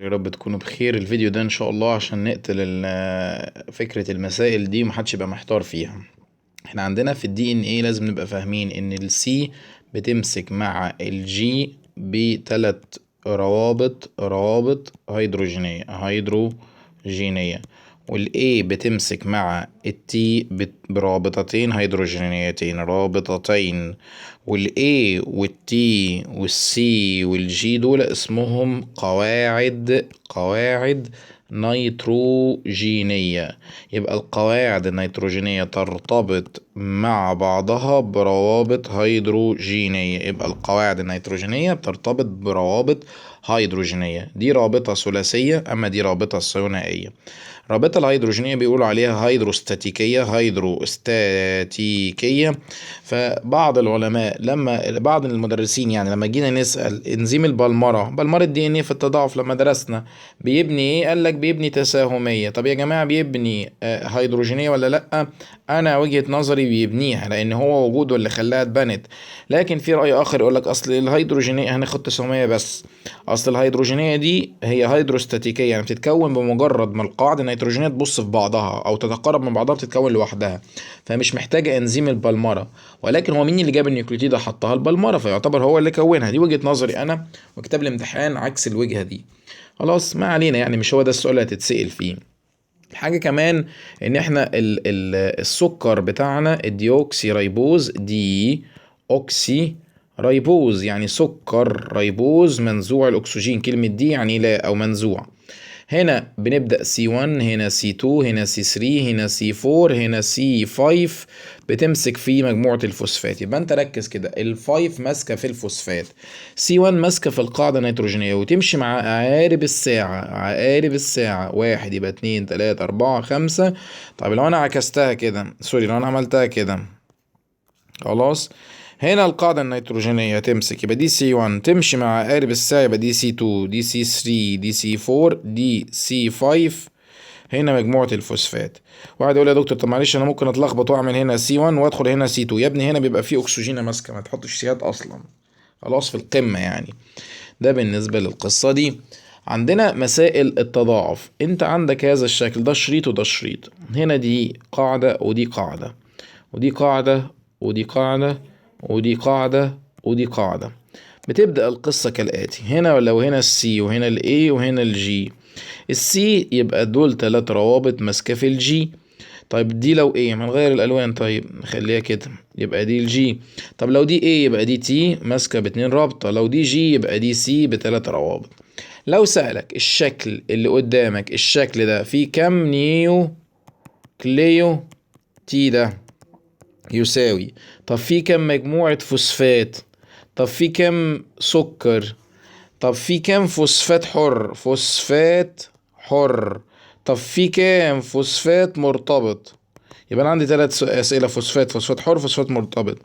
يا رب تكونوا بخير. الفيديو ده ان شاء الله عشان نقتل فكرة المسائل دي ومحدش يبقى محتار فيها. احنا عندنا في الدي ان ايه لازم نبقى فاهمين ان السي بتمسك مع الجي بتلات روابط هيدروجينية، والاي بتمسك مع التي برابطتين هيدروجينيتين رابطتين، والاي والتي والسي والجي دول اسمهم قواعد نيتروجينية. يبقى القواعد النيتروجينية ترتبط مع بعضها بروابط هيدروجينية. يبقى القواعد النيتروجينية بترتبط بروابط هيدروجينية، دي رابطة ثلاثية أما دي رابطة ثنائية. الرابطة الهيدروجينية بيقولوا عليها هيدروستاتيكية. فبعض العلماء بعض المدرسين لما جينا نسأل انزيم بلمرة الدي ان ايه في التضاعف لما درسنا بيبني ايه، قال لك بيبني تساهمية. طب يا جماعة بيبني هيدروجينية ولا لأ؟ انا وجهة نظري بيبنيها لان هو وجوده اللي خلاها اتبنت. لكن في رأي اخر يقول لك اصل الهيدروجينية هناخد تساهمية بس، اصل الهيدروجينية دي هي هيدروستاتيكية، يعني بتتكون بمجرد ما القاعدة النيتروجينية تبص في بعضها او تتقرب من بعضها بتتكون لوحدها، فمش محتاجة انزيم البلمرة. ولكن هو مين اللي جاب النيوكليوتيدة حطها؟ البلمرة، فيعتبر هو اللي كونها. دي وجهة نظري انا، وكتاب الامتحان عكس الوجهة دي. خلاص ما علينا، مش هو ده السؤال اللي هتتسأل فيه. حاجة كمان ان احنا ال السكر بتاعنا الديوكسي ريبوز، دي اوكسي ريبوز يعني سكر ريبوز منزوع الاكسجين. كلمة دي يعني لا او منزوع. هنا بنبدأ C1، هنا C2، هنا C3، هنا C4، هنا C5. بتمسك في مجموعة الفوسفات. يبقى انت ركز كده، ال5 ماسكة في الفوسفات، C1 ماسكة في القاعدة النيتروجينية وتمشي مع عقارب الساعة 1 يبقى 2 3 4 5. طيب لو انا عكستها كده، سوري لو انا عملتها كده، خلاص هنا القاعدة النيتروجينية تمسك يبقى دي C1 تمشي مع عقارب الساعة يبقى دي C2 دي C3 دي C4 دي C5. هنا مجموعة الفوسفات. واحد يقول يا دكتور طب معلش انا ممكن اتلخبط واعمل هنا C1 وادخل هنا C2. يا ابني هنا بيبقى فيه اكسجين ماسكة، ما تحطش سيات اصلا، خلاص في القمة ده بالنسبة للقصة دي. عندنا مسائل التضاعف، انت عندك هذا الشكل، ده شريط وده شريط، هنا دي قاعدة ودي قاعدة ودي قاعدة ودي قاعدة ودي قاعدة ودي قاعدة. بتبدأ القصة كالآتي، هنا لو هنا السي وهنا الاي وهنا الجي، السي يبقى دول 3 روابط ماسكة في الجي. طيب دي لو ايه هنغير الالوان، طيب نخليها كده يبقى دي الجي. طب لو دي ايه يبقى دي تي ماسكة ب2 رابطة، لو دي جي يبقى دي سي ب3 روابط. لو سألك الشكل اللي قدامك، الشكل ده فيه كم كليو تي ده يساوي، طب في كم مجموعة فوسفات، طب في كم سكر، طب في كم فوسفات حر، طب في كام فوسفات مرتبط. يبقى انا عندي 3 اسئله، فوسفات حر، فوسفات مرتبط.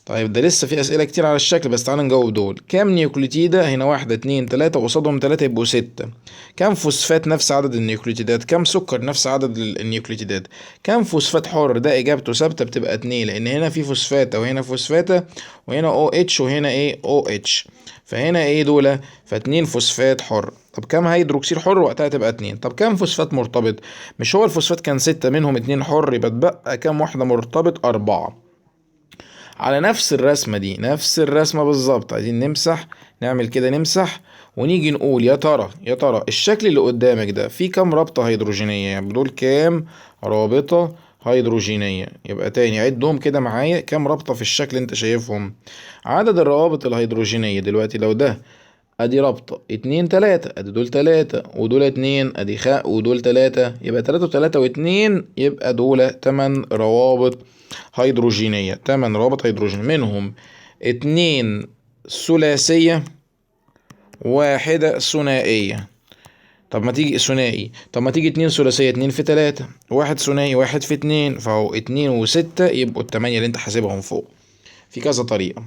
طيب ده لسه في اسئله كتير على الشكل، بس تعال نجاوب دول. كام نيوكليتيدة؟ هنا 1 2 3 وقصادهم 3 يبقوا 6. كام فوسفات؟ نفس عدد النيوكليتيدات. كام سكر؟ نفس عدد النيوكليتيدات. كام فوسفات حر؟ ده اجابته ثابته بتبقى 2، لان هنا في فوسفات وهنا فوسفاتة وهنا او اتش وهنا ايه او اتش، فهنا ايه دول، ف2 فوسفات حر. طب كام هيدروكسيل حر؟ وقتها تبقى 2. طب كام فوسفات مرتبط؟ مش هو الفوسفات كان 6 منهم 2 حر، يبقى اتبقى كام واحدة مرتبط؟ 4. على نفس الرسمة دي، نفس الرسمة بالظبط، عايزين نمسح، نعمل كده نمسح ونيجي نقول يا ترى الشكل اللي قدامك ده فيه كام رابطة هيدروجينية؟ بدول كام رابطة هيدروجينية؟ يبقى تاني عدهم كده معايا، كام رابطة في الشكل انت شايفهم؟ عدد الروابط الهيدروجينية دلوقتي لو ده ادي رابطة 2 3، ادي دول 3 ودول 2، ادي ودول 3، يبقى 3 و3 و2 يبقى دول 8 روابط هيدروجينية. 8 روابط هيدروجين، منهم 2 ثلاثية واحدة ثنائية. طب ما تيجي ثنائي، طب ما تيجي 2 ثلاثية 2 في 3، واحد ثنائي 1 في 2، فهو 2 و6 يبقوا ال8 اللي انت حاسبهم فوق. في كذا طريقة.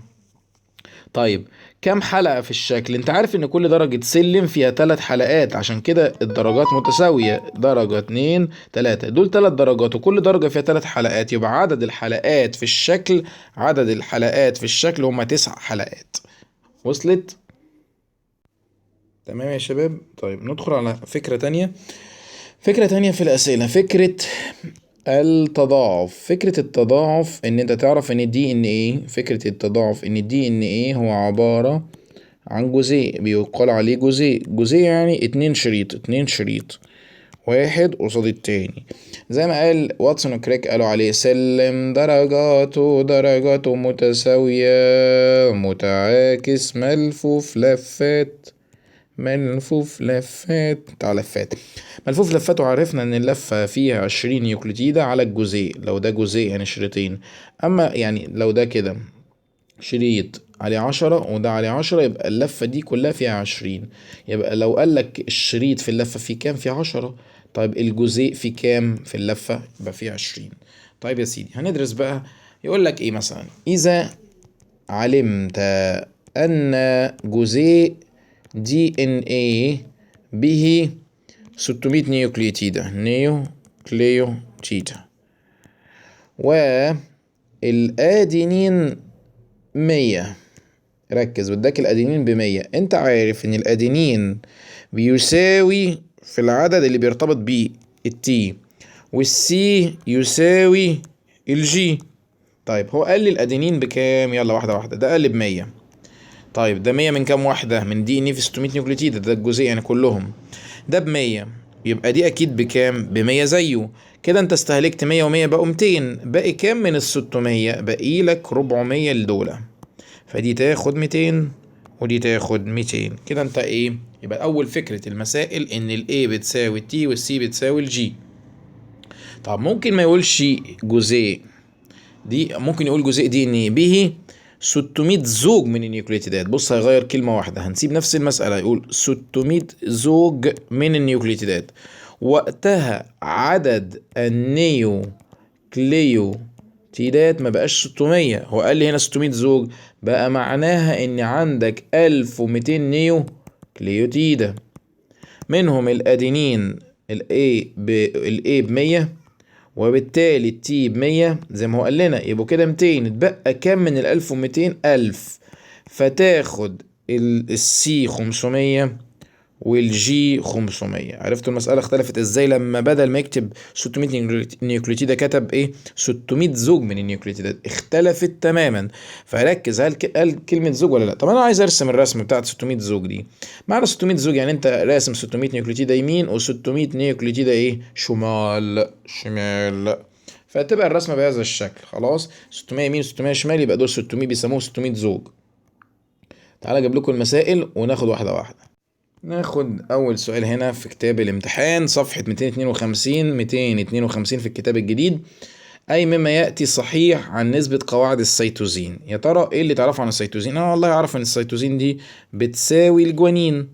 طيب كم حلقة في الشكل؟ انت عارف ان كل درجة سلم فيها 3 حلقات، عشان كده الدرجات متساوية، درجة 2 3، دول 3 درجات وكل درجة فيها 3 حلقات، يبقى عدد الحلقات في الشكل هما 9 حلقات. وصلت؟ تمام يا شباب. طيب ندخل على فكرة تانية. فكرة تانية في الأسئلة، فكرة التضاعف. فكرة التضاعف ان انت تعرف ان الدي ان ايه، فكرة التضاعف ان الدي ان ايه هو عبارة عن جزيء، بيقال عليه جزيء. جزيء يعني اتنين شريط، اتنين شريط واحد قصاد التاني. زي ما قال واتسون وكريك، قالوا عليه سلم درجاته درجاته متساوية متعاكس ملفوف لفات، ملفوف لفات بتاع لفات. ملفوف لفات، وعرفنا ان اللفة فيها 20 يوكليديدة على الجزيء، لو ده جزيء يعني شريطين. اما يعني لو ده كده شريط عليه 10 وده عليه 10، يبقى اللفة دي كلها فيها 20. يبقى لو قالك الشريط في اللفة فيه كام؟ فيه 10. طيب الجزيء فيه كام في اللفة؟ يبقى فيه 20. طيب يا سيدي هندرس بقى. يقول لك ايه مثلا؟ إذا علمت أن جزيء دي ان ايه به 600 نيوكليوتيدة، نيوكليوتيدة، والادينين 100. ركز، بدك الادينين ب100. انت عارف ان الادينين بيساوي في العدد اللي بيرتبط بيه التي، والسي يساوي الجي. طيب هو قال لي الادينين بكام؟ يلا واحدة واحدة. ده قال ب100. طيب ده 100 من كام واحدة؟ من دي ان ايه في 600 نيوكليوتيد، ده الجزيء يعني كلهم. ده ب100، يبقى دي اكيد بكام؟ ب100 زيه. كده انت استهلكت 100 و100 بقوا 200. باقي كام من ال600؟ باقي لك 400 لدولة. فدي تاخد 200 ودي تاخد 200. كده انت ايه؟ يبقى اول فكرة المسائل ان الاي بتساوي التي والسي بتساوي الجي. طب ممكن ما يقولش جزيء، دي ممكن يقول جزيء دي ان به 600 زوج من النيوكليوتيدات. بص هيغير كلمة واحدة، هنسيب نفس المسألة، يقول 600 زوج من النيوكليوتيدات. وقتها عدد النيوكليوتيدات ما بقاش 600، هو قال لي هنا 600 زوج، بقى معناها ان عندك 1200 نيوكليوتيدة. منهم الادينين الاي ب 100، وبالتالي التي ب100 زي ما هو قال لنا، يبقوا كده 200. اتبقى كام من ال1200؟ 1000. فتاخد السي 500 والجي 500. عرفتوا المسألة اختلفت ازاي لما بدل ما يكتب 600 نيوكليوتيدة كتب ايه؟ 600 زوج من النيوكليوتيدات. اختلفت تماما. فركز، هل قال كلمة زوج ولا لا؟ طب انا عايز ارسم الرسم بتاعت 600 زوج دي. معنى 600 زوج يعني انت راسم 600 نيوكليوتيدة يمين و600 نيوكليوتيدة ايه؟ شمال، شمال. فتبقى الرسمة بهذا الشكل. خلاص، 600 يمين 600 شمال، يبقى دول 600 بيسموه 600 زوج. تعالى اجيب لكم المسائل وناخد واحدة واحدة. ناخد أول سؤال هنا في كتاب الامتحان صفحة 252 252 في الكتاب الجديد. أي مما يأتي صحيح عن نسبة قواعد السيتوزين. يا ترى إيه اللي تعرفه عن السيتوزين؟ أنا والله أعرف إن السيتوزين دي بتساوي الجوانين،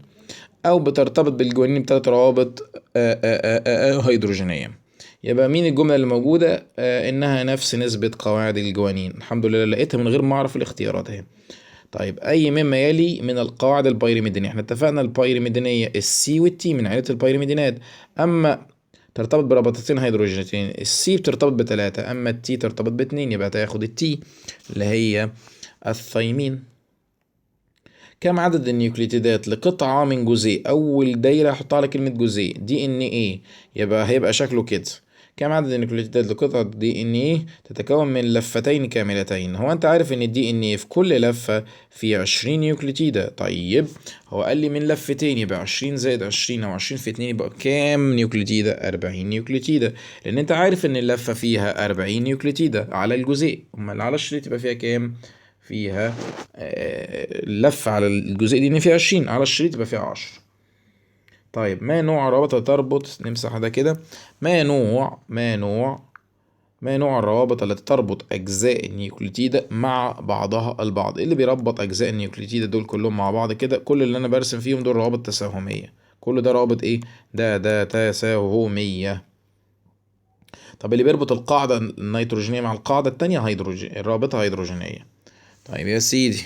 أو بترتبط بالجوانين بتلات روابط هيدروجينية. يبقى مين الجملة اللي موجودة؟ إنها نفس نسبة قواعد الجوانين. الحمد لله لقيتها من غير ما أعرف الاختيارات اهي. طيب اي مما يلي من القواعد البيرميدينية. احنا اتفقنا البيرميدينية السي والتي من عائلة البيرميدينات. اما ترتبط برابطتين هيدروجينتين، السي بترتبط بتلاتة اما التي ترتبط باتنين، يبقى تاخد التي اللي هي الثيمين. كم عدد النيوكليتيدات لقطعة من جزيء؟ أول دايرة أحطها على كلمة جزيء، دي إن إيه، يبقى هيبقى شكله كده. كم عدد النيوكليتيدات لقطعة دي إن إيه تتكون من لفتين كاملتين؟ هو أنت عارف إن الدي إن إيه في كل لفة فيه 20 نيوكليتيدة. طيب هو قال لي من لفتين، يبقى 20 زائد 20 أو 20 في 2 يبقى كام نيوكليتيدة؟ 40 نيوكليتيدة. لأن أنت عارف إن اللفة فيها 40 نيوكليتيدة على الجزيء، أمال على الشريط يبقى فيها كام؟ فيها لفة على الجزء دي ان فيها 20، على الشريط يبقى فيها 10. طيب ما نوع الروابط اللي تربط، نمسح ده كده. ما نوع الروابط التي تربط أجزاء النيوكليتيدة مع بعضها البعض؟ اللي بيربط أجزاء النيوكليتيدة دول كلهم مع بعض كده، كل اللي أنا برسم فيهم دول روابط تساهمية. كل ده روابط إيه؟ ده تساهمية. طب اللي بيربط القاعدة النيتروجينية مع القاعدة التانية الرابطة هيدروجينية. طيب يا سيدي،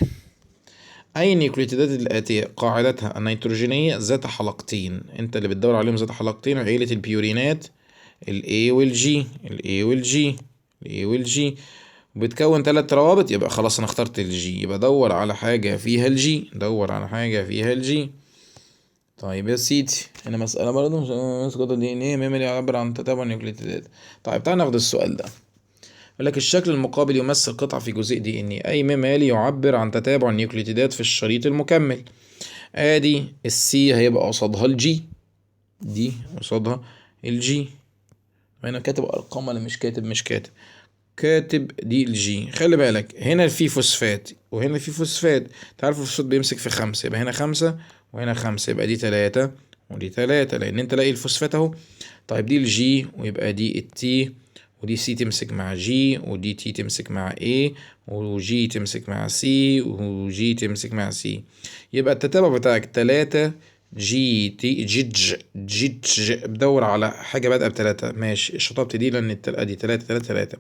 أي النيوكليوتيدات الآتية قاعدتها النيتروجينية ذات حلقتين؟ أنت اللي بتدور عليهم ذات حلقتين. عيلة البيورينات ال A وال G، ال A وال G، ال A وال G، وبتكون 3 روابط. يبقى خلاص أنا اخترت ال G، يبقى دور على حاجة فيها ال G، دور على حاجة فيها ال G. طيب يا سيدي، هنا مسألة برضه مش اسقاط الدي ان ايه مما يعبر عن تتابع النيوكليوتيدات. طيب تعال ناخد السؤال ده. يقول لك الشكل المقابل يمثل قطعة في جزيء دي ان ايه، اي مما يلي يعبر عن تتابع النيوكليوتيدات في الشريط المكمل. ادي السي هيبقى قصادها الجي، دي قصادها الجي. هنا كاتب ارقام ولا مش كاتب؟ مش كاتب، كاتب دي الجي. خلي بالك هنا في فوسفات وهنا في فوسفات، تعرف الفوسفات بيمسك في 5، يبقى هنا 5 وهنا 5، يبقى دي 3 ودي 3، لان انت لاقي الفوسفات اهو. طيب دي الجي، ويبقى دي التي، ودي سي تمسك مع جي، ودي تي تمسك مع ايه، وجي تمسك مع سي، وجي تمسك مع سي. يبقى التتابع بتاعك 3 جي تي جيج جيج. بدور على حاجة بادئة بتلاتة، ماشي شطبت دي لأن دي تلاتة تلاتة تلاتة.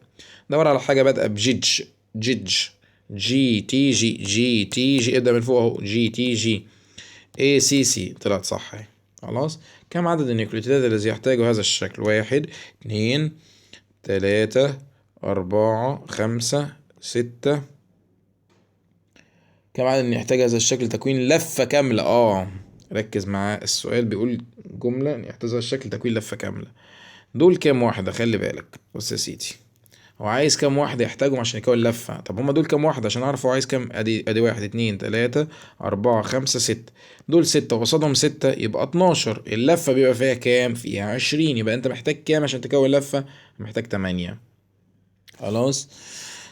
دور على حاجة بادئة بجيج جيج، جي تي جي، جي تي جي، ابدأ من فوق اهو، جي تي جي اي سي سي، طلعت صح اهي. خلاص. كم عدد النيوكليوتيدات الذي يحتاجه هذا الشكل؟ 1 2 3 4 5 6. كم عدد يحتاج هذا الشكل تكوين لفة كاملة؟ ركز معاه، السؤال بيقول جملة يحتاج هذا الشكل تكوين لفة كاملة. دول كام واحدة؟ خلي بالك، بص يا سيدي، هو عايز كام واحدة يحتاجهم عشان يكون لفة؟ طب هما دول كام واحدة عشان اعرف هو عايز كام؟ ادي 1 2 3 4 5 6، دول 6 وقصادهم 6 يبقى 12. اللفة بيبقى فيها كام؟ فيها 20، يبقى انت محتاج كام عشان تكون لفة؟ محتاج 8. خلاص.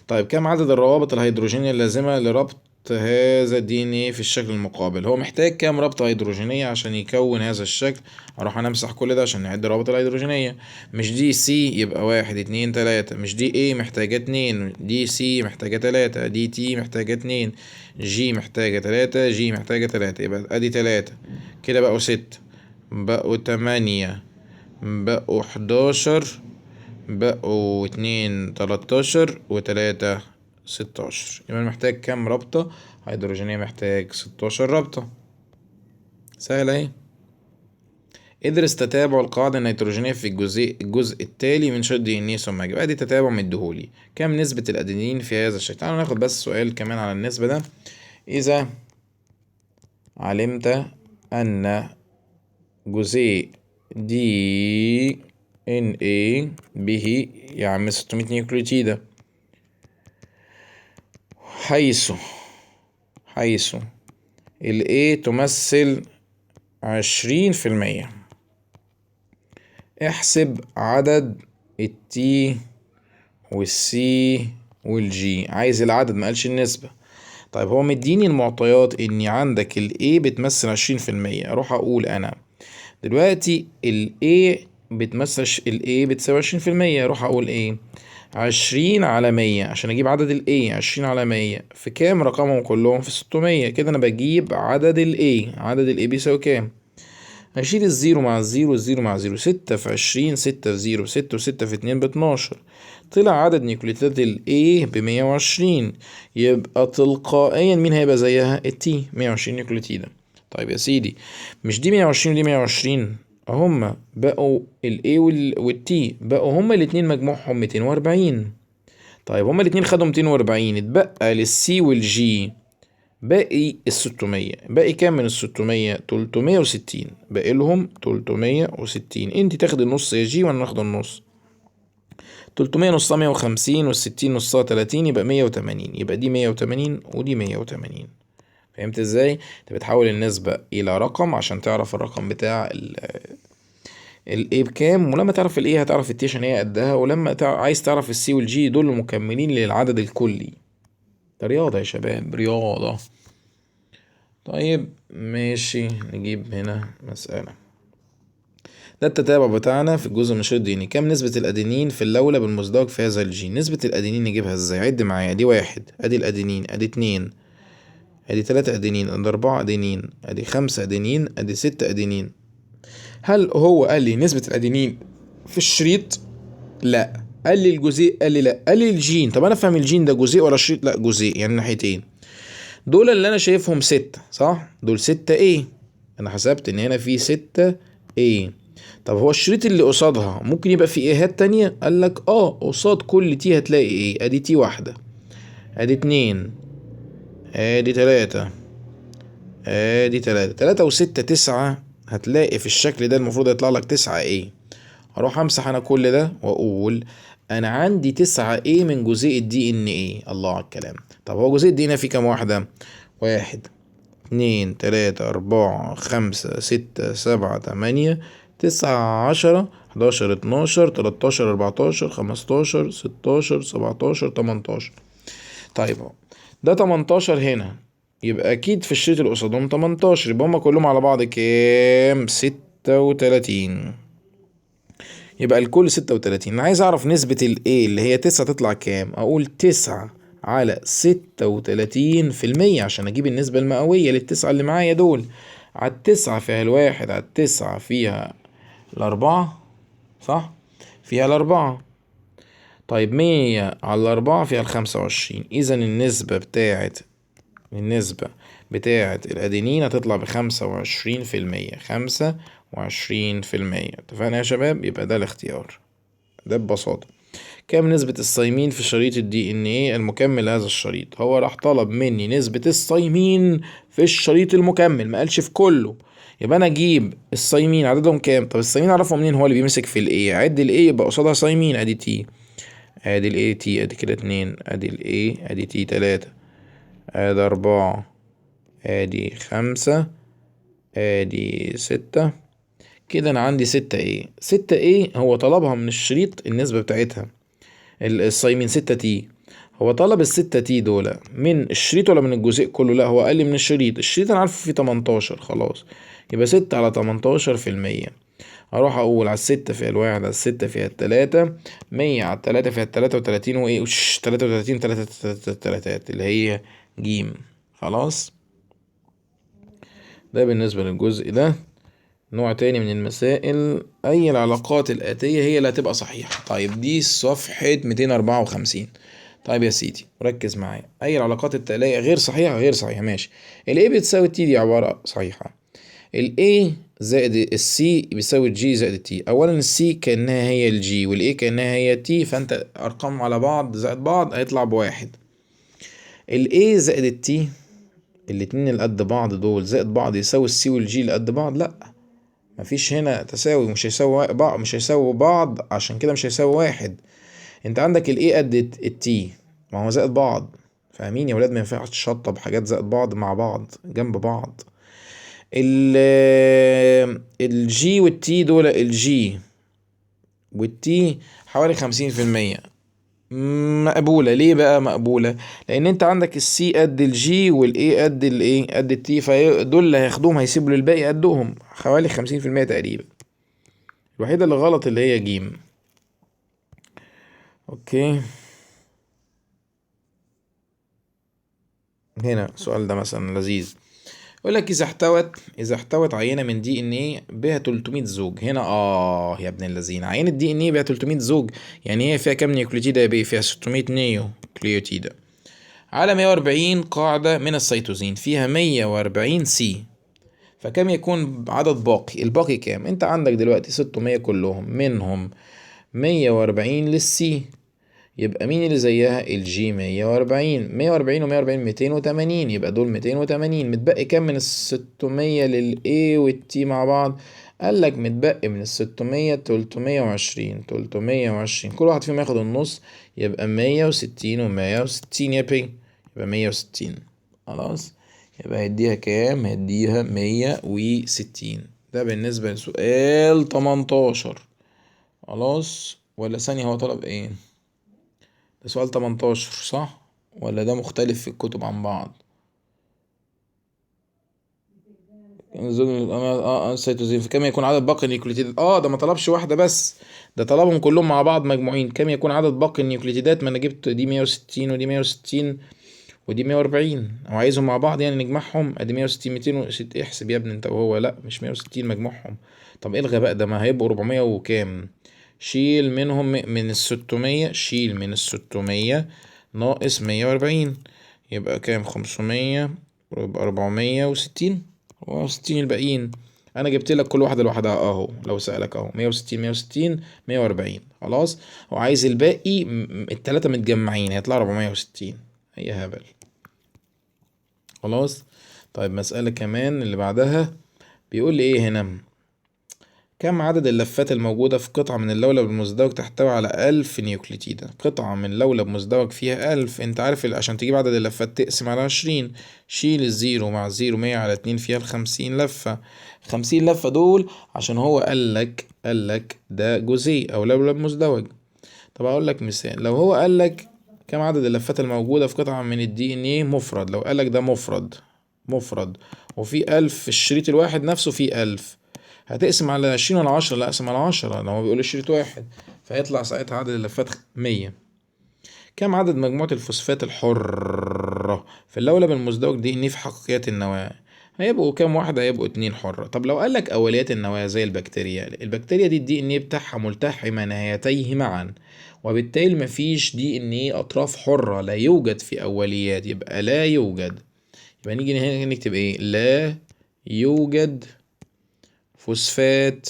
طيب كم عدد الروابط الهيدروجينية اللازمة لربط هذا الدي ان ايه في الشكل المقابل؟ هو محتاج كام رابطة هيدروجينية عشان يكون هذا الشكل؟ اروح انا امسح كل ده عشان نعد الروابط الهيدروجينية. مش دي سي يبقى 1 2 3، مش دي ايه محتاجة 2، دي سي محتاجة 3، دي تي محتاجة 2، جي محتاجة 3، جي محتاجة 3، يبقى ادي 3 كده، بقوا 6، بقوا 8، بقوا 11، بقوا 2 13 و3 16. يبقى محتاج كام رابطة هيدروجينية؟ محتاج 16 رابطة. سهلة اهي. ادرس تتابع القاعدة النيتروجينية في الجزء التالي من شريط دي ان ايه ثم اجيب. ادي تتابع مديهولي. كم نسبة الادينين في هذا الشكل؟ تعالوا ناخد بس سؤال كمان على النسبة ده. اذا علمت ان جزيء دي ان ايه به يعمل 600 نيوكليوتيدة، حيث ال A تمثل 20%، احسب عدد ال T وال C وال G. عايز العدد، ما قالش النسبة. طيب هو مديني المعطيات ان عندك ال A بتمثل 20%، اروح اقول انا دلوقتي ال A بتمثل، ال A بتساوي 20%، اروح اقول ايه؟ 20 على 100 عشان اجيب عدد ال A. 20 على 100 في كام؟ رقمهم كلهم في 600. كده انا بجيب عدد ال A. عدد ال A بيساوي كام؟ هشيل الزيرو مع الزيرو، الزيرو مع زيرو، 6 في 20، 6 في 0 6، و6 في 2 ب12. طلع عدد نيوكليوتيدات ال A ب120. يبقى تلقائيا مين هيبقى زيها؟ ال T، 120 نيوكليوتيدة. طيب يا سيدي، مش دي 120 ودي 120، هما بقوا ال A وال T بقوا هما الاتنين مجموعهم 240. طيب هما الاتنين خدوا 240، اتبقى للسي والجي باقي ال600. باقي كام من ال600؟ 360. باقي لهم 360. انت تاخد النص يا جي وانا ناخد النص. 300 نصها 150 وال60 نصها 30، يبقى 180. يبقى دي 180 ودي 180. فهمت ازاي؟ انت بتحول النسبة الى رقم عشان تعرف الرقم بتاع الايه بكام، ولما تعرف الايه هتعرف التي عشان هي قدها، ولما عايز تعرف السي والجي دول المكملين للعدد الكلي. ده رياضة يا شباب، رياضة. طيب ماشي، نجيب هنا مسألة. ده التتابع بتاعنا في الجزء من شريط ديني. كم نسبة الأدينين في اللولب المزدوج في هذا الجين؟ نسبة الأدينين نجيبها ازاي؟ عد معايا. ادي 1 ادي الأدينين، ادي 2 ادي 3 أدينين، ادي 4 أدينين، ادي 5 أدينين، ادي 6 أدينين. هل هو قال لي نسبة الأدينين في الشريط؟ لا. قال لي الجزيء؟ قال لي لا. قال لي الجين. طب انا افهم الجين ده جزيء ولا شريط؟ لا جزيء، يعني ناحيتين. دول اللي انا شايفهم 6 صح؟ دول 6 ايه، انا حسبت ان هنا في 6 ايه. طب هو الشريط اللي قصادها ممكن يبقى فيه ايهات تانية؟ قال لك قصاد كل تي هتلاقي ايه. ادي تي واحدة، ادي 2، ادي 3، ادي 3 3 و6 9، هتلاقي في الشكل ده المفروض يطلع لك 9A. هروح امسح انا كل ده واقول انا عندي 9A من جزيء الدي ان ايه. الله على الكلام. طب هو جزيء الدي ان فيه كام واحدة؟ 1 2 3 4 5 6 7 8 9 10 11 12 13 14 15 16 17 18. طيب اهو ده 18 هنا، يبقى اكيد في الشريط اللي قصادهم 18، يبقى هما كلهم على بعض كام؟ 36. يبقى الكل 36. انا عايز اعرف نسبة الايه اللي هي 9 تطلع كام. اقول 9 على 36% عشان اجيب النسبة المئوية للتسعة اللي معايا دول. على التسعة فيها الواحد، على التسعة فيها الأربعة، صح؟ فيها الأربعة. طيب 100 على الأربعة فيها ال25. إذا النسبة بتاعت الأدينين هتطلع ب25%. 25%. اتفقنا يا شباب؟ يبقى ده الاختيار ده ببساطة. كام نسبة الثيمين في شريط الدي ان ايه المكمل لهذا الشريط؟ هو راح طلب مني نسبة الثيمين في الشريط المكمل، ما قالش في كله. يبقى انا اجيب الثيمين عددهم كام. طب الثيمين اعرفه منين؟ هو اللي بيمسك في الايه. عد الايه يبقى قصادها ثيمين. ادي تي، ادي الايه تي، ادي كده 2، ادي الايه، ادي تي 3، ادي 4، ادي 5، ادي 6. كده انا عندي 6 ايه هو طلبها من الشريط النسبة بتاعتها. الصايمين 6 تي. هو طلب ال6 تي دول من الشريط ولا من الجزء كله؟ لا، هو قال لي من الشريط. الشريط انا عارفه فيه 18 خلاص، يبقى 6 على 18%. هروح اقول على 6 فيها الواحد، على 6 فيها التلاتة، 100 على التلاتة فيها ال33 وايه 33 تلاتات اللي هي جيم. خلاص، ده بالنسبة للجزء ده. نوع تاني من المسائل، أي العلاقات الآتية هي اللي هتبقى صحيحة. طيب دي صفحة 254. طيب يا سيدي ركز معايا. أي العلاقات التالية غير صحيحة؟ غير صحيحة، ماشي. ال A بتساوي T دي عبارة صحيحة. ال A زائد ال C بيساوي G زائد ال T. أولا ال C كأنها هي ال G وال A كأنها هي T، فأنت أرقام على بعض زائد بعض هيطلع بواحد. ال A زائد ال T الاتنين اللي قد بعض دول زائد بعض يساوي ال C وال G اللي قد بعض؟ لأ، مفيش هنا تساوي. مش هيساوي بعض، مش هيساوي بعض، عشان كده مش هيساوي واحد. انت عندك الايه قد التي، ما هو زائد بعض. فاهمين يا ولاد؟ ما ينفعش تشطب حاجات زائد بعض مع بعض جنب بعض. ال الجي والتي دول، الجي والتي حوالي 50%. مقبولة. ليه بقى مقبولة؟ لأن أنت عندك السي قد الجي والإيه قد الإيه قد التي، فدول اللي هياخدوهم هيسيبوا للباقي قدهم، حوالي 50% تقريبا. الوحيدة اللي غلط اللي هي جيم. اوكي، هنا السؤال ده مثلا لذيذ. يقول لك اذا احتوت عينه من دي ان ايه بها 300 زوج. هنا يا ابن الذين، عينه دي ان ايه بها 300 زوج، يعني هي فيها كام نيوكليوتيد يا بيه؟ فيها 600 نيوكليوتيد. على 140 قاعده من السيتوزين فيها 140 سي، فكم يكون عدد باقي؟ الباقي كام؟ انت عندك دلوقتي 600 كلهم، منهم 140 للسي، يبقى مين اللي زيها؟ الجي 140. 140 و140 280، يبقى دول 280. متبقي كام من ال600 للاي والتي مع بعض؟ قال لك متبقي من ال600 320. 320 كل واحد فيهم ياخد النص، يبقى 160 و160 يا بي، يبقى 160. خلاص، يبقى هيديها كام؟ هيديها 160. ده بالنسبة لسؤال 18. خلاص، ولا ثانية هو طلب ايه؟ ده سؤال 18 صح؟ ولا ده مختلف في الكتب عن بعض؟ السيتوزين في كم يكون عدد باقي النيوكليتيدات؟ ده ما طلبش واحدة بس، ده طلبهم كلهم مع بعض مجموعين. كم يكون عدد باقي النيوكليتيدات؟ ما انا جبت دي 160 ودي 160 ودي 140، او عايزهم مع بعض يعني نجمعهم. ادي 160 260. احسب يا ابني انت وهو. لا مش 160 مجموعهم. طب ايه الغباء ده؟ ما هيبقوا 400 وكام. شيل منهم من ال600، شيل من ال600 ناقص 140، يبقى كام؟ 500 ويبقى 460 و60 الباقيين. انا جبت لك كل واحده لوحدها اهو، لو سألك اهو 160 160 140. خلاص، وعايز الباقي التلاتة متجمعين هيطلع 460. هي هبل. خلاص. طيب مسألة كمان اللي بعدها، بيقول لي ايه هنا؟ كم عدد اللفات الموجودة في قطعة من اللولب المزدوج تحتوي على 1000 نيوكليتيدة؟ قطعة من لولب مزدوج فيها 1000. انت عارف عشان تجيب عدد اللفات تقسم على 20. شيل الزيرو مع الزيرو، 100 على 2 فيها 50 لفة. 50 لفة دول عشان هو قالك ده جزيء أو لولب مزدوج. طب أقول لك مثال، لو هو قالك كم عدد اللفات الموجودة في قطعة من الدي ان ايه مفرد، لو قالك ده مفرد وفي 1000 في الشريط الواحد نفسه فيه 1000، هتقسم على 20 ولا 10؟ لا اقسم على 10 لو هو بيقول الشريط واحد، فيطلع ساعتها عدد اللفات 100. كم عدد مجموعة الفوسفات الحرة في اللولب المزدوج دي ان في حقيقيات النواة؟ هيبقوا كام واحدة؟ هيبقوا 2 حرة. طب لو قالك أوليات النواة زي البكتيريا دي الدي ان ايه بتاعها ملتحمة نهايتيه معا، وبالتالي مفيش دي ان ايه أطراف حرة، لا يوجد في أوليات، يبقى لا يوجد. يبقى نيجي هنا نكتب ايه؟ لا يوجد فوسفات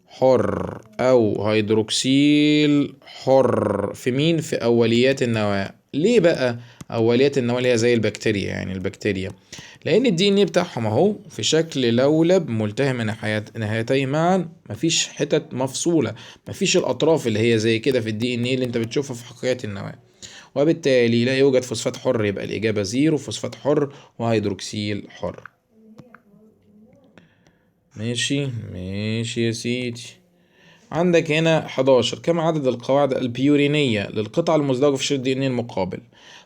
حر او هيدروكسيل حر في مين؟ في اوليات النواة. ليه بقى اوليات النواة اللي هي زي البكتيريا؟ يعني البكتيريا لان الدي ان ايه بتاعهم اهو في شكل لولب ملتهم نهايتيه معا، مفيش حتت مفصولة، مفيش الاطراف اللي هي زي كده في الدي ان ايه اللي انت بتشوفها في حقيقة النواة، وبالتالي لا يوجد فوسفات حر. يبقى الاجابة زيرو، فوسفات حر وهيدروكسيل حر. ماشي يا سيدي. عندك هنا 11، كم عدد القواعد البيورينية للقطعة المزدوجة في شريط دي ان المقابل؟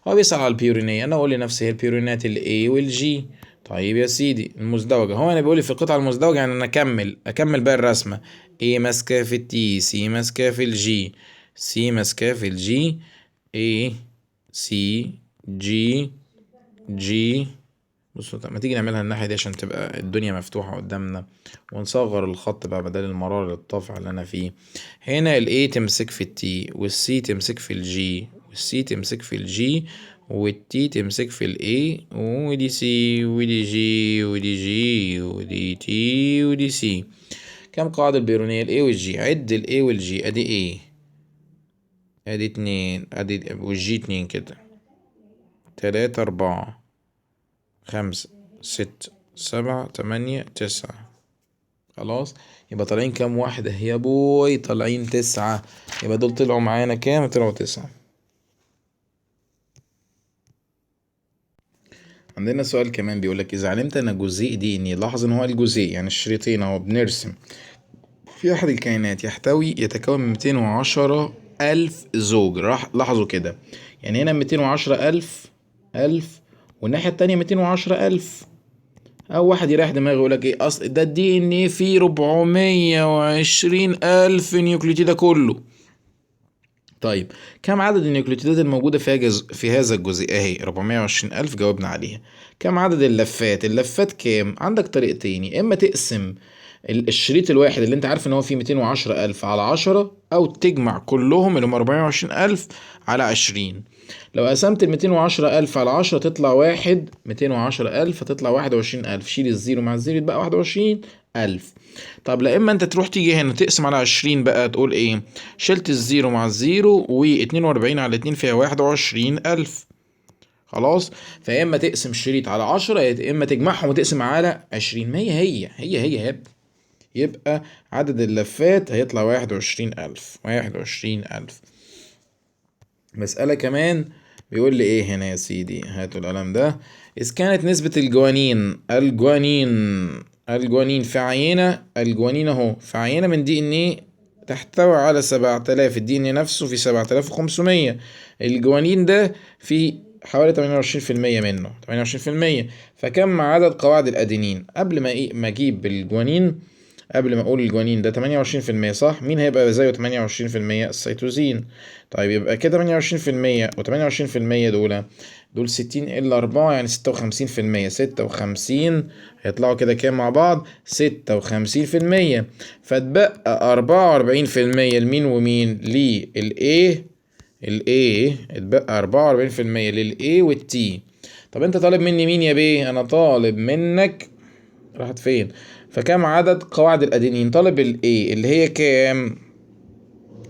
هو بيسأل على البيورينية، انا اقول لنفسي هي البيورينات الاي والجي. طيب يا سيدي المزدوجة، هو انا بيقول لي في القطعة المزدوجة، يعني انا اكمل بقى الرسمة. ايه ماسكة في التي، سي ماسكة في الجي، سي ماسكة في الجي، ايه سي جي جي. بصوا ما تيجي نعملها الناحية دي عشان تبقى الدنيا مفتوحة قدامنا، ونصغر الخط بقى بدل المرار الطافع اللي أنا فيه. هنا ال A تمسك في ال T، وال C تمسك في ال G، وال C تمسك في ال G، وال T تمسك في ال A، ودي C، ودي G، ودي G، ودي T، ودي C. كم قاعدة البيرونية ال A وال G؟ عد ال A وال G، أدي A، أدي 2، أدي وال G 2 كده، 3 4 5 6 7 8 9. خلاص، يبقى طالعين كام واحدة يا بوي؟ طالعين 9. يبقى دول طلعوا معانا كام؟ طلعوا 9. عندنا سؤال كمان بيقولك إذا علمت أن جزيء دي إن لاحظ إن هو الجزيء يعني الشريطين أهو بنرسم في أحد الكائنات يتكون من 210 ألف زوج. راح لاحظوا كده، يعني هنا 210 ألف، والناحية التانية 210 ألف. أو واحد يريح دماغه يقولك إيه؟ أصل ده الدي إن إيه فيه 420 ألف نيوكليوتيد ده كله. طيب كم عدد النيوكليوتيدات الموجودة في هذا الجزيء؟ اهي 420 ألف جاوبنا عليها. كم عدد اللفات كام؟ عندك طريقتين، يا إما تقسم الشريط الواحد اللي انت عارف ان هو فيه 210 ألف على 10، أو تجمع كلهم اللي هم 420 ألف على 20. لو قسمت ال 210 ألف على 10 تطلع واحد، 210 ألف هتطلع 21 ألف، شيل الزيرو مع الزيرو يبقى 21 ألف. طب لا اما انت تروح تيجي هنا تقسم على 20 بقى، تقول ايه؟ شلت الزيرو مع الزيرو، و42 على 2 فيها 21 ألف. خلاص، فيا اما تقسم الشريط على 10، يا اما تجمعهم وتقسم على 20. ما هي يا ابني. يبقى عدد اللفات هيطلع 21 ألف. 21 ألف. مسألة كمان بيقول لي ايه هنا يا سيدي؟ هاتوا القلم ده. إذ كانت نسبة الجوانين في عينة، الجوانين اهو في عينة من دي ان ايه تحتوي على 7000، الدي ان نفسه في 7500، الجوانين ده في حوالي 28% منه، 28%. فكم عدد قواعد الأدينين؟ قبل ما اجيب الجوانين، قبل ما اقول الجوانين ده 28% صح، مين هيبقى زيه 28%؟ السيتوزين. طيب يبقى كده 28% و28% دول 60 الا 4 يعني 56%. 56 هيطلعوا كده كام مع بعض؟ 56%. فتبقى 44% لمين ومين؟ للايه، اتبقى 44% للايه والتي. طب انت طالب مني مين يا بيه؟ انا طالب منك، راحت فين؟ فكم عدد قواعد الأدينين؟ طالب ال A اللي هي كام؟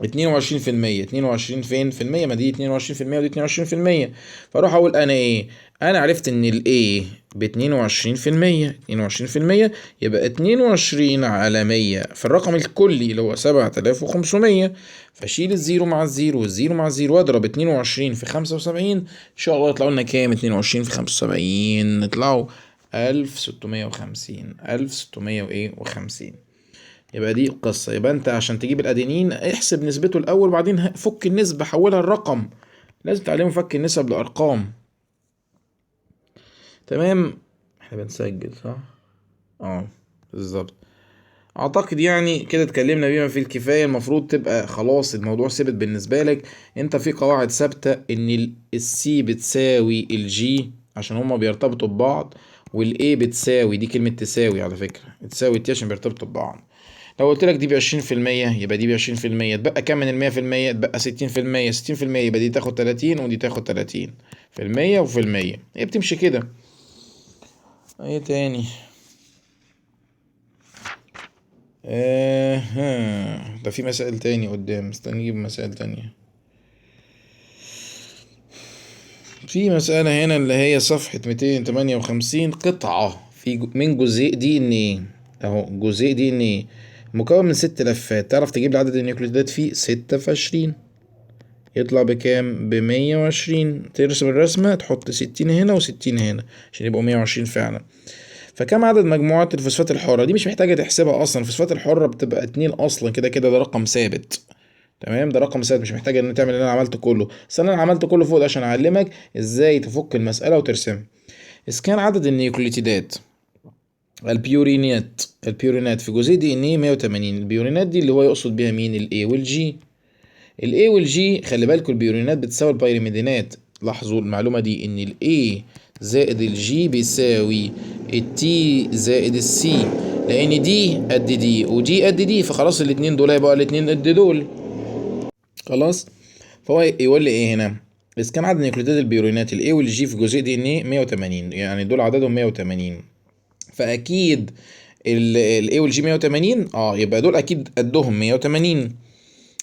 22%. 22 فين في المية؟ ما دي 22% ودي 22%. فاروح اقول انا ايه؟ انا عرفت ان الايه ب22%. 22% يبقى 22 على 100 في الرقم الكلي اللي هو 7500. فاشيل الزيرو مع الزيرو والزيرو مع الزيرو واضرب 22 في 75. ان شاء الله يطلعوا لنا كام؟ 22 في 75 نطلعوا 1650. 1650. يبقى دي القصة. يبقى انت عشان تجيب الادينين احسب نسبته الاول وبعدين فك النسبة حولها لرقم. لازم تعلمه فك النسب لارقام. تمام. احنا بنسجل صح؟ اه بالظبط. اعتقد يعني كده اتكلمنا بما فيه الكفاية. المفروض تبقى خلاص الموضوع ثابت بالنسبة لك. انت في قواعد ثابتة ان السي بتساوي الجي عشان هما بيرتبطوا ببعض، والاي بتساوي، دي كلمة تساوي على فكرة، تساوي التي عشان بيرتبطوا ببعض. لو قلت لك دي ب20% يبقى دي ب20%، اتبقى كام من ال100%؟ اتبقى 60%. 60% يبقى دي تاخد 30 ودي تاخد 30%، وفي المية. هي بتمشي كده. ايه تاني؟ ده في مسائل تاني قدام، استنى نجيب مسائل تانية. في مسألة هنا اللي هي صفحة 258، قطعة من جزيء دي ان ايه. اهو جزيء دي ان ايه مكون من 6 لفات. تعرف تجيب لي عدد النيوكليدات فيه؟ 6 في 20 يطلع بكام؟ ب120. ترسم الرسمة تحط 60 هنا و60 هنا عشان يبقوا 120 فعلا. فكم عدد مجموعات الفوسفات الحرة؟ دي مش محتاجة تحسبها أصلا. الفوسفات الحرة بتبقى 2 أصلا كده كده، ده رقم ثابت. تمام، ده رقم ثابت، مش محتاجة إن تعمل اللي أنا عملته كله. بس أنا عملت كله فوق ده عشان أعلمك إزاي تفك المسألة وترسمها. إذا كان عدد النيوكليتيدات البيورينات في جزيء دي ان ايه 180. البيورينات دي اللي هو يقصد بيها مين؟ الاي والجي. الاي والجي خلي بالكوا البيورينات بتساوي البيريميدينات. لاحظوا المعلومة دي ان الاي زائد الجي بيساوي التي زائد السي، لان دي قد دي ودي قد دي، فخلاص الاتنين دول هيبقوا الاتنين قد دول. خلاص. فهو يقول لي ايه هنا؟ اذا كان عدد نيوكليدات البيورينات الاي والجي في جزيء دي ان ايه 180، يعني دول عددهم 180. فاكيد الاي والجي 180، يبقى دول اكيد قدهم 180.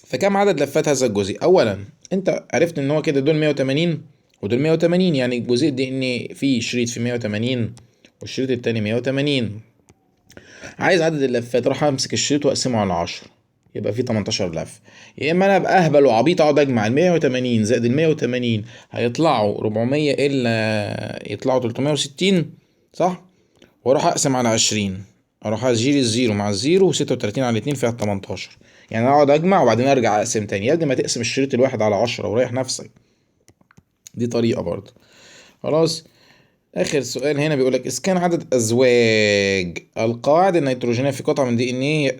فكم عدد لفات هذا الجزيء؟ اولا انت عرفت ان هو كده دول 180 ودول 180، يعني الجزيء دي ان فيه شريط في 180 والشريط التاني 180. عايز عدد اللفات، اروح امسك الشريط واقسمه على 10 يبقى فيه 18 لف. يا اما انا ابقى اهبل وعبيط اقعد اجمع ال 180 زائد ال 180 هيطلعوا 400 الا يطلعوا 360 صح، واروح اقسم على 20، اروح اشيل الزيرو مع الزيرو و36 على 2 فيها 18. يعني انا اقعد اجمع وبعدين ارجع اقسم تاني. يا ابني ما تقسم الشريط الواحد على 10 وريح نفسك. دي طريقة برضه. خلاص. اخر سؤال هنا بيقولك اذا كان عدد ازواج القواعد النيتروجينية في قطعة من دي ان ايه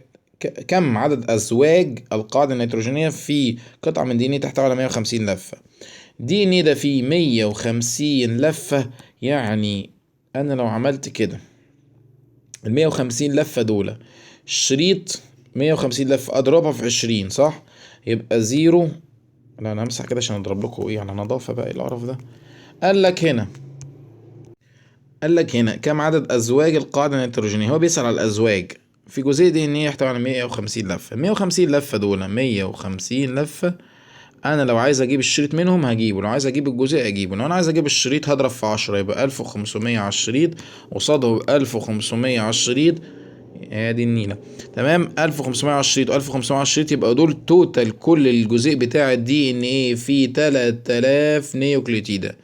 كم عدد ازواج القاعدة النيتروجينية في قطعة من دي ان ايه تحتوي على 150 لفة. دي ان ايه ده فيه 150 لفة. يعني انا لو عملت كده ال150 لفة دول الشريط 150 لفة اضربها في 20 صح، يبقى زيرو. لا انا همسح كده عشان اضرب لكم ايه على نظافة بقى. ايه القرف ده؟ قال لك هنا قال لك هنا كم عدد ازواج القاعدة النيتروجينية. هو بيسأل على الازواج في جزيء دي ان ايه يحتوي على 150 لفة. 150 لفة دول 150 لفة. انا لو عايز اجيب الشريط منهم هجيبه، لو عايز اجيب الجزيء اجيبه. لو انا عايز اجيب الشريط هضرب في 10 يبقى 1500 على الشريط قصاده 1500 على الشريط. دي النيلة. تمام. 1500 على الشريط و1500 على الشريط يبقى دول توتال كل الجزيء بتاع الدي ان ايه فيه 3000 نيوكليتيدة.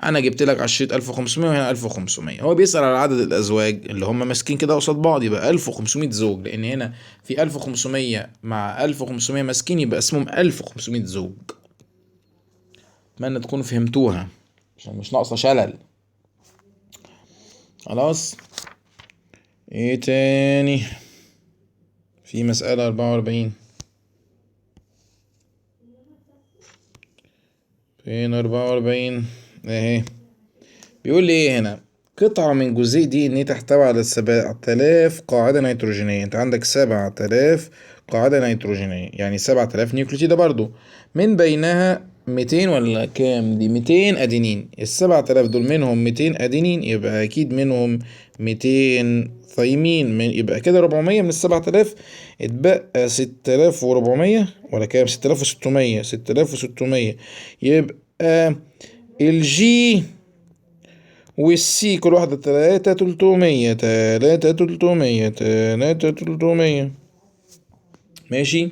انا جبت لك على الشريط 1500 وهنا 1500. هو بيسأل على عدد الازواج اللي هم ماسكين كده قصاد بعض يبقى 1500 زوج، لان هنا في 1500 مع 1500 ماسكين يبقى اسمهم 1500 زوج. اتمنى تكونوا فهمتوها عشان مش ناقصة شلل. خلاص. ايه تاني؟ في مسألة 44. فين 44 اهي. بيقول لي ايه هنا؟ قطعة من جزيء دي ان ايه تحتوي على 7000 قاعدة نيتروجينية. انت عندك 7000 قاعدة نيتروجينية يعني 7000 نيوكليوتيدة برضو، من بينها 200 ولا كام؟ دي 200 ادينين. ال7000 دول منهم 200 ادينين يبقى اكيد منهم 200 ثايمين، يبقى كده 400 من ال7000، اتبقى 6400 ولا كام؟ 6600. 6600 يبقى الجي والسي كل واحدة 3300. 3300. ماشي.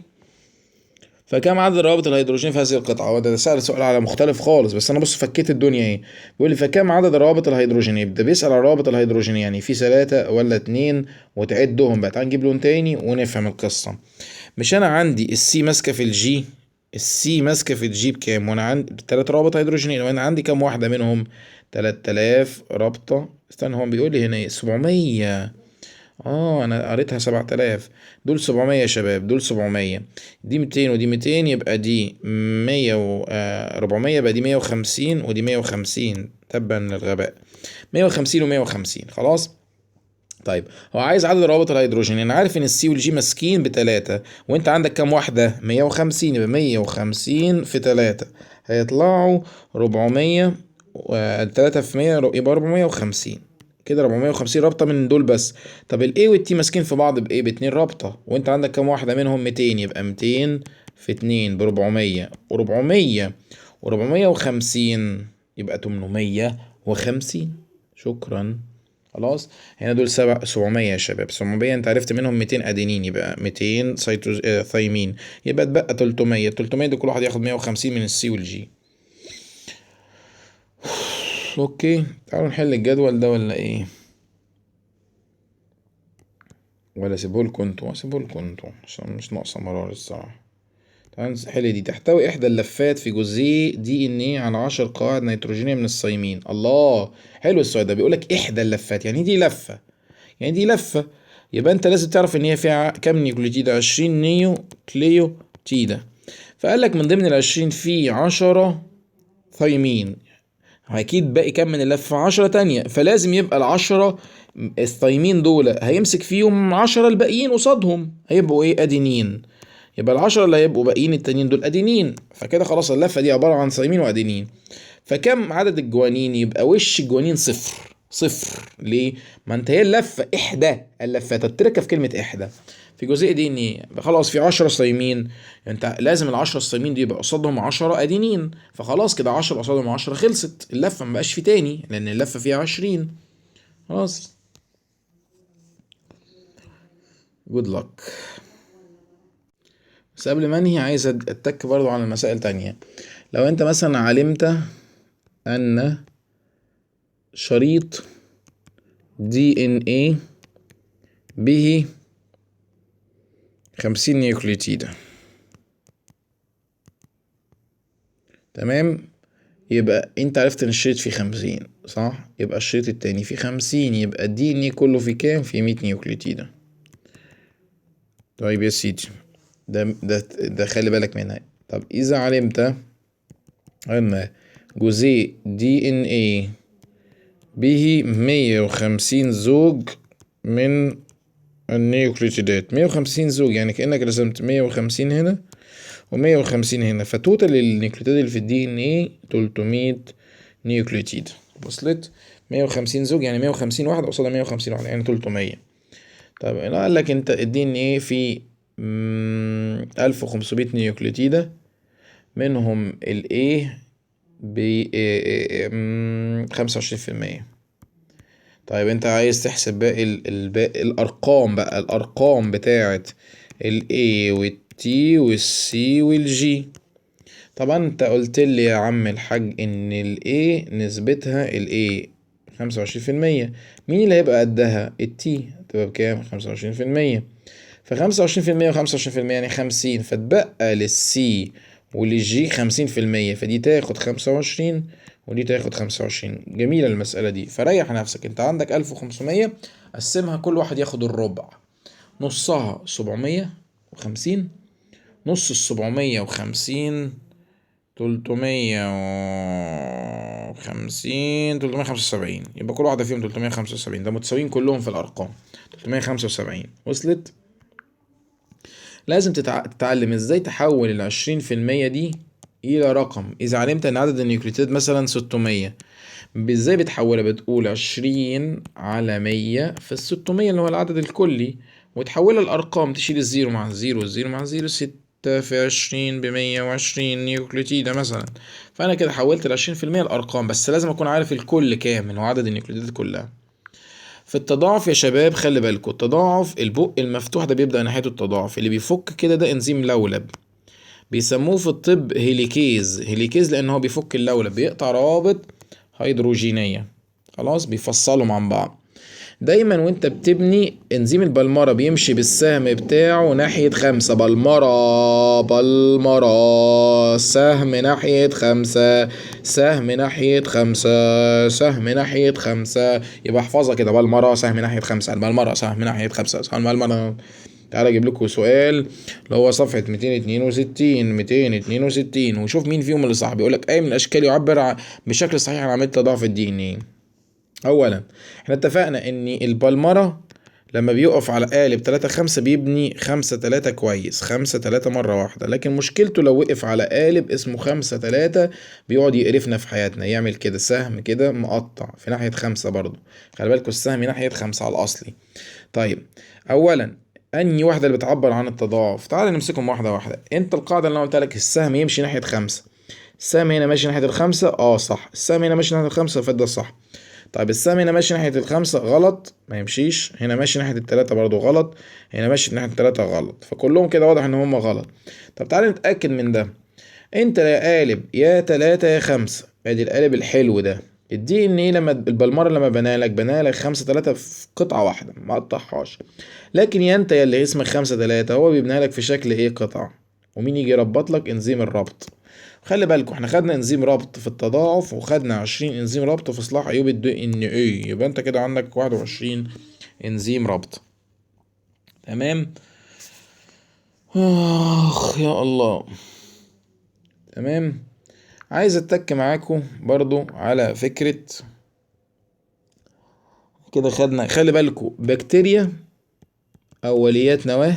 فكم عدد روابط الهيدروجين في هذه القطعة؟ وده سأل سؤال على مختلف خالص، بس أنا بص فكيت الدنيا إيه. بيقول لي فكم عدد روابط الهيدروجين؟ يبدأ بيسأل على روابط الهيدروجين، يعني في 3 ولا 2 وتعدهم بقى. تعال نجيب لون تاني ونفهم القصة. مش أنا عندي السي ماسكة في الجي، السي ماسكة في الجي بكام؟ وأنا عندي 3 روابط هيدروجينيين، وأنا عندي كام واحدة منهم؟ 3000 رابطة. استنى، هو بيقول لي هنا 700. انا قريتها 7000. دول 700 يا شباب، دول 700. دي 200 ودي 200، يبقى دي 100 و 400، يبقى دي 150 ودي 150. تبا للغباء. 150 و150 خلاص. طيب هو عايز عدد روابط الهيدروجين. انا عارف ان السي والجي ماسكين ب3، وانت عندك كام واحدة؟ 150. يبقى 150 في 3 هيطلعوا 400. 3 في 100 يبقى 450. كده 450 رابطة من دول بس. طب الاي والتي ماسكين في بعض بايه؟ ب2 رابطة، وانت عندك كام واحدة منهم؟ 200. يبقى 200 في 2 ب400 و400 و450 يبقى 850. شكرا. خلاص. هنا دول 700 يا شباب. 700 انت عرفت منهم 200 ادينين، يبقى 200 ثايمين. يبقى اتبقى 300. 300 دول كل واحد ياخد 150 من السي والجي. اوكي، تعالوا نحل الجدول ده ولا ايه؟ ولا سيبهولكوا انتوا عشان مش ناقصه مرار الصراحه. تعالوا نحل دي. تحتوي احدى اللفات في جزيء دي ان ايه على 10 قواعد نيتروجينيه من الصيمين. الله، حلو السؤال ده. بيقولك احدى اللفات، يعني دي لفه، يعني دي لفه. يبقى انت لازم تعرف ان هي فيها كام نيوكليوتيد؟ 20 نيوكليوتيد. فقال لك من ضمن ال20 في 10 ثايمين، اكيد باقي كام من اللفه؟ 10 تانية. فلازم يبقى ال10 الثايمين دول هيمسك فيهم 10 الباقيين قصادهم، هيبقوا ايه؟ ادينين. يبقى ال10 اللي هيبقوا باقيين التانيين دول ادينين. فكده خلاص اللفه دي عباره عن ثايمين وادينين. فكم عدد الجوانين؟ يبقى وش الجوانين صفر. صفر ليه؟ ما انت هي اللفه احدى اللفات، التركه في كلمه احدى. في جزء دي ان خلاص في 10 صايمين، انت لازم ال10 الصايمين دي يبقى قصادهم 10 ادينين. فخلاص كده 10 قصادهم 10، خلصت اللفه، ما بقاش في تاني لان اللفه فيها 20. خلاص. جود لك. بس قبل ما انهي عايز اتك برضو على مسائل تانية. لو انت مثلا علمت ان شريط دي ان ايه به 50 نيوكليوتيدة، تمام؟ يبقى انت عرفت ان الشريط فيه 50 صح؟ يبقى الشريط التاني فيه 50، يبقى الدي ان ايه كله فيه كام؟ فيه 100 نيوكليوتيدة. طيب يا سيدي، ده خلي بالك منها. طب اذا علمت ان جزيء دي ان ايه به 150 زوج من النيوكليوتيدات، 150 زوج، يعني كأنك رسمت 150 هنا و150 هنا، فتوتال النيوكليوتيد اللي في الدي ان ايه 300 نيوكليوتيد. وصلت؟ 150 زوج يعني 150 واحدة قصادها 150 واحدة، يعني 300. طيب انا قال لك انت الدي ان ايه في 1500 نيوكليوتيدة، منهم الايه ب 25%. طيب انت عايز تحسب باقي الارقام بقى، الارقام بتاعت الاي والتي والسي والجي. طبعا انت قلت لي يا عم الحاج ان الاي نسبتها الاي 25%، مين اللي هيبقى قدها؟ التي تبقى بكام؟ 25%. ف25% و25% يعني 50، فتبقى للسي وللجي 50%، فدي تاخد 25 ودي تاخد 25. جميلة المسألة دي. فريح نفسك، انت عندك 1500، قسمها كل واحد ياخد الربع. نصها 750، نص 750 350 375، يبقى كل واحدة فيهم 375. ده متساويين كلهم في الأرقام 375. وصلت؟ لازم تتعلم ازاي تحول ال20% دي الى رقم اذا علمت ان عدد النيوكليوتيدات مثلا 600. ازاي بتحولها؟ بتقول 20 على 100 في ال600 اللي هو العدد الكلي، وتحولها لأرقام، تشيل الزيرو مع الزيرو والزيرو مع الزيرو. 6 في 20 ب120 نيوكليوتيدة مثلا. فأنا كده حولت ال20% الأرقام، بس لازم أكون عارف الكل كام، اللي هو عدد النيوكليوتيدات كلها. في التضاعف يا شباب خلي بالكوا، التضاعف البق المفتوح ده بيبدأ ناحيته التضاعف، اللي بيفك كده ده انزيم لولب، بيسموه في الطب هيليكيز. هيليكيز لأن هو بيفك اللولب، بيقطع روابط هيدروجينية، خلاص بيفصلهم عن بعض. دايما وانت بتبني انزيم البلمرة بيمشي بالسهم بتاعه ناحية 5. بلمرة بلمرة، سهم ناحية 5، سهم ناحية 5، سهم ناحية 5. يبقى احفظها كده، بلمرة سهم ناحية 5، البلمرة سهم ناحية 5، سهم البلمرة. تعالى اجيب لكم سؤال اللي هو صفحة 262 262، وشوف مين فيهم اللي صح. بيقول لك اي من الاشكال يعبر بشكل صحيح عن عملية تضاعف الدي ان ايه. اولا احنا اتفقنا ان البلمرة لما بيقف على قالب 3-5 بيبني 5-3 كويس، 5-3 مرة واحدة. لكن مشكلته لو وقف على قالب اسمه 5-3 بيقعد يقرفنا في حياتنا، يعمل كده سهم كده مقطع في ناحية 5 برضو. خلي بالكوا السهم ناحية 5 على الأصلي. طيب أولا أنهي واحدة اللي بتعبر عن التضاعف؟ تعال نمسكهم واحدة واحدة. أنت القاعدة اللي أنا قلت لك السهم يمشي ناحية 5، السهم هنا ماشي ناحية ال5، صح. السهم هنا ماشي ناحية ال5 فده صح. طيب السهم هنا ماشي ناحية ال5 غلط، ما يمشيش. هنا ماشي ناحية ال3 برضو غلط، هنا ماشي ناحية ال3 غلط. فكلهم كده واضح ان هم غلط. طب تعالى نتأكد من ده. انت يا قالب يا 3 يا 5، ادي القالب الحلو ده. الدي ان ايه لما البلمرة لما بنالك 5-3 في قطعة واحدة ما قطعهاش. لكن يا انت يا اللي اسمك 5-3 هو بيبنيها لك في شكل ايه؟ قطع. ومين يجي يربط لك؟ انزيم الربط. خلي بالكوا احنا خدنا انزيم ربط في التضاعف، وخدنا 20 انزيم ربط في اصلاح عيوب الدي ان ايه. يبقى انت كده عندك 21 انزيم ربط. تمام. اخ يا الله. تمام. عايز اتك معاكم برضو على فكرة كده. خدنا خلي بالكوا بكتيريا اوليات نواة.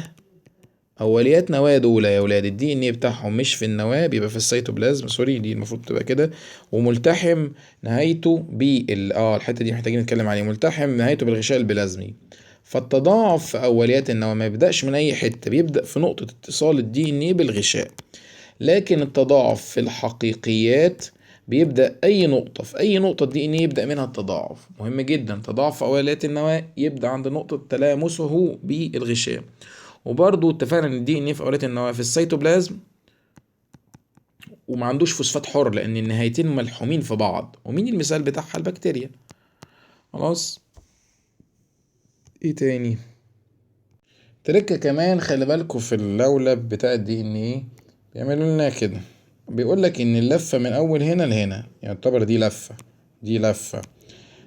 اوليات نواة دول يا ولاد الدي ان ايه بتاعهم مش في النواة، بيبقى في السيتوبلازم، سوري دي المفروض تبقى كده. وملتحم نهايته الحته دي محتاجين نتكلم عليها. ملتحم نهايته بالغشاء البلازمي. فالتضاعف في اوليات النواة ما بيبداش من اي حته، بيبدا في نقطه اتصال الدي ان ايه بالغشاء. لكن التضاعف في الحقيقيات بيبدا اي نقطه، في اي نقطه الدي ان ايه يبدا منها التضاعف. مهم جدا، تضاعف في اوليات النواة يبدا عند نقطه تلامسه بالغشاء. وبرضو اتفقنا ان الدي ان ايه في اوليات النواة في السيتوبلازم وما عندوش فوسفات حر، لان النهايتين ملحومين في بعض. ومين المثال بتاعها؟ البكتيريا. خلاص. ايه تاني؟ تركة كمان خلي بالكوا في اللولب بتاع الدي ان ايه بيعملوا لنا كده. بيقول لك ان اللفة من اول هنا لهنا يعتبر دي لفة، دي لفة.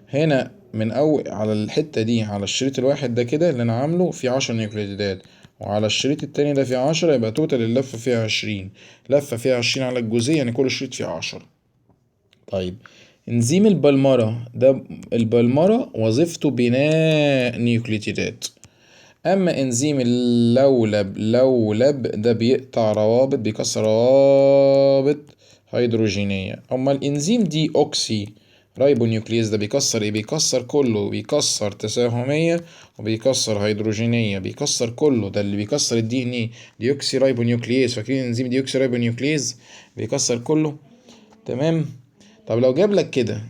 هنا من اول على الحتة دي على الشريط الواحد ده كده اللي انا عامله فيه 10 نيوكليوتيدات، وعلى الشريط التاني ده فيه 10، يبقى توتال اللفة فيها 20. لفة فيها 20 على الجزئية، يعني كل شريط فيه 10. طيب انزيم البلمرة ده، البلمرة وظيفته بناء نيوكليوتيدات. اما انزيم اللولب ده بيقطع روابط، بيكسر روابط هيدروجينية. اما الانزيم دي اوكسي رايبونيوكليز ده بيكسر ايه؟ بيكسر كله، بيكسر تساهمية وبيكسر هيدروجينية، بيكسر كله. ده اللي بيكسر الدي ان ايه، ديوكسي رايبونيوكليز. فاكرين انزيم ديوكسي رايبونيوكليز بيكسر كله. تمام. طب لو جاب لك كده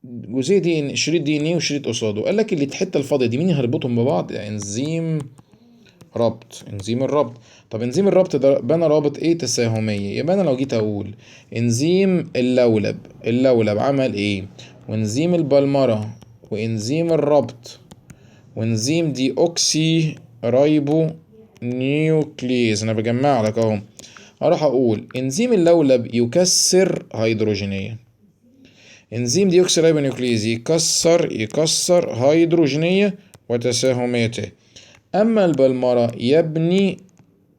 جزئية دي ان شريط دي ان ايه وشريط قصاده، قال لك اللي الحته الفاضيه دي مين هيربطهم ببعض؟ انزيم ربط، انزيم الربط. طب انزيم الربط ده بنى رابط ايه؟ تساهميه. يبقى انا لو جيت اقول انزيم اللولب عمل ايه؟ وانزيم البلمره وانزيم الربط وانزيم دي اوكسي رايبو نيوكليز، انا بجمع لك اهو. اروح اقول انزيم اللولب يكسر هيدروجينيه، انزيم ديوكسيريبونيوكليز يكسر هيدروجينية وتساهماته. اما البلمرة يبني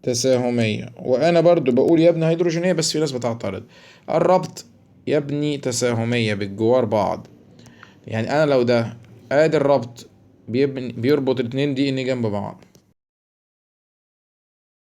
تساهمية، وانا برضو بقول يبني هيدروجينية بس في ناس بتعترض. الربط يبني تساهمية بالجوار بعض. يعني انا لو ده ادي الربط بيربط الاتنين دي ان جنب بعض،